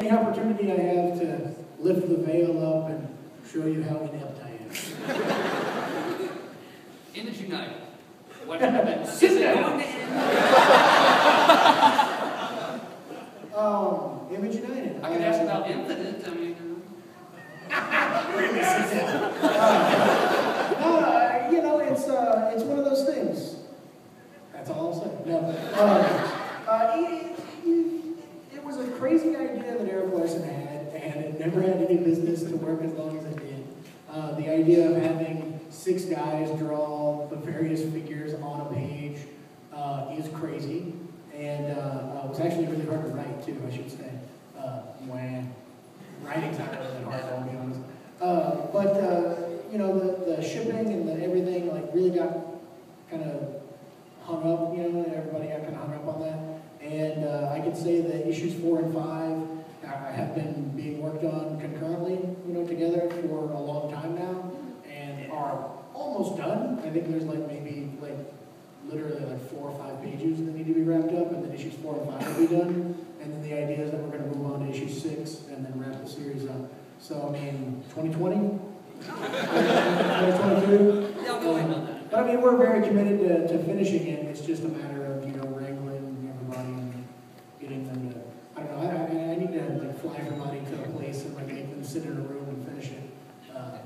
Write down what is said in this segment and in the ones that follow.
Any opportunity I have to lift the veil up and show you how inept I am. Image United. What happened? Sit down. Image United. I could ask about Infinite. I mean, really sit down. You know, it's one of those things. That's all I'll say. No. It was a crazy idea that Eric Larson had, and it never had any business to work as long as it did. The idea of having 6 guys draw the various figures on a page is crazy, and it was actually really hard to write too, I should say. Writing's not really that hard, I'll be honest. You know, the shipping and the everything like really got kind of hung up. You know, everybody got kind of hung up on that. And I can say that issues 4 and 5 have been being worked on concurrently, you know, together for a long time now, and are almost done. I think there's like maybe literally 4 or 5 pages that need to be wrapped up, and then issues 4 and 5 will be done. And then the idea is that we're going to move on to issue 6 and then wrap the series up. So I mean, 2020, 2022. But I mean, we're very committed to finishing it. It's just a matter of wrangling everybody and getting them to. I don't know. I need to fly everybody to a place and make them sit in a room and finish it.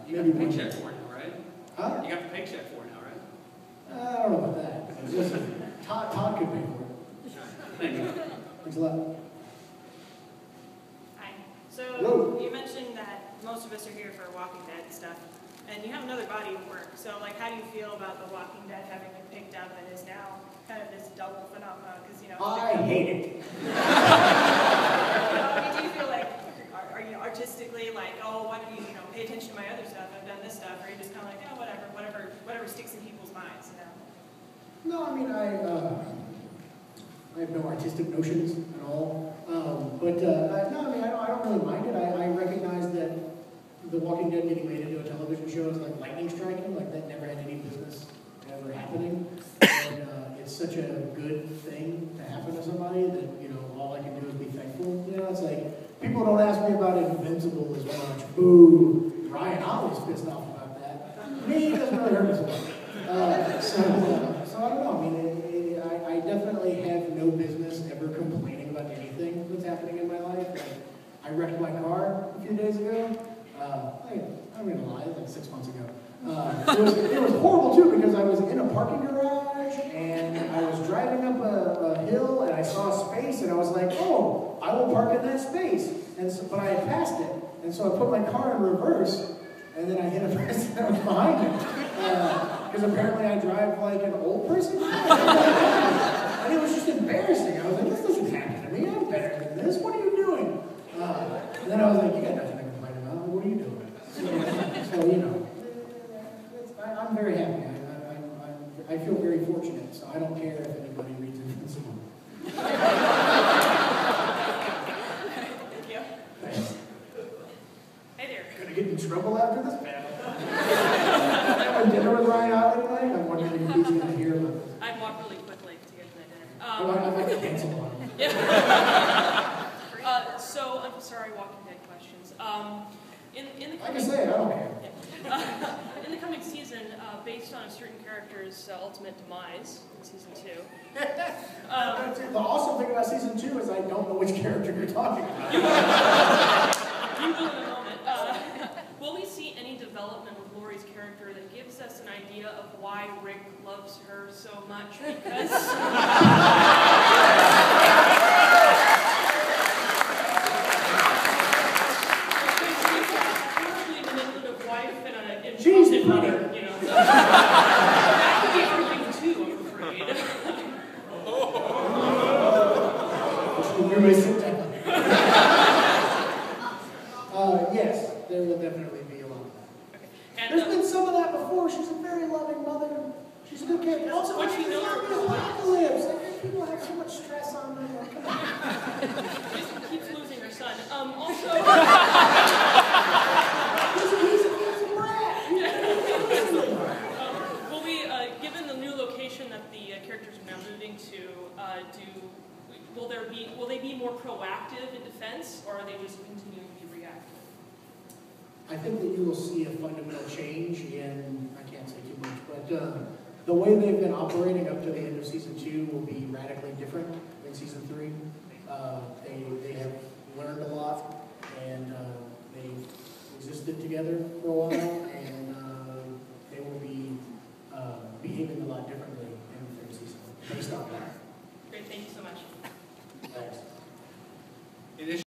You got the paycheck for it now, right? Huh? You got the paycheck for it now, right? I don't know about that. Listen, Todd could pay for it. Thank you. Thanks a lot. Hi. So you mentioned that most of us are here for Walking Dead stuff, and you have another body of work. So how do you feel about The Walking Dead having been picked up and is now kind of this double phenomenon? Because I hate it. Do you feel like, are you artistically like, oh, why don't you pay attention to my other stuff? I've done this stuff, or are you just kind of like, oh, whatever sticks in people's minds, No, I mean I have no artistic notions at all. No, I mean I don't really mind it. I recognize that The Walking Dead getting made into a television show is like lightning striking. Like that never had any business ever happening. And it's such a good thing to happen to somebody that all I can do is be thankful. It's like people don't ask me about Invincible as much. Boo! Ryan Ollie's pissed off about that. Me, it doesn't really hurt me so much. So I don't know. I mean, I definitely have no business ever complaining about anything that's happening in my life. I wrecked my car a few days ago. I'm gonna lie, like 6 months ago. It was horrible too because I was in a parking garage and I was driving up a hill and I saw a space and I was like, oh, I will park in that space. But I had passed it, and so I put my car in reverse and then I hit a person that was behind me. Because apparently I drive like an old person. And it was just embarrassing. I was like, this doesn't happen to me. I'm better than this. What are you doing? And then I was like, you got nothing to complain about. What are you doing? So I'm very happy. I feel very fortunate. So I don't care if anybody reads Invincible. Thank you. Thanks. Hey there. Gonna get in trouble after this panel. I had dinner with Ryan Otley tonight. I'm wondering if he's going to hear about this. I'd walk really quickly to get to that dinner. I might cancel on him. Yeah. So, I'm sorry, Walking Dead questions. In the I can say it, I don't care. In the coming season, based on a certain character's ultimate demise in season 2. The awesome thing about season 2 is I don't know which character you're talking about. You will in a moment. Will we see any development with Lori's character that gives us an idea of why Rick loves her so much? Because she's pretty. That could be everything too, I'm afraid. You're missing that. Yes, there will definitely be a lot of that. Okay. And, there's been some of that before. She's a very loving mother. She's a good character. Also, what you know apocalypse. People have so much stress on them. She keeps losing her son. Also. Will we, given the new location that the characters are now moving to, will there will they be more proactive in defense, or are they just continuing to be reactive? I think that you will see a fundamental change in, I can't say too much, but the way they've been operating up to the end of season 2 will be radically different than season 3. They have learned a lot, and they've existed together for a while, and they will be behaving a lot differently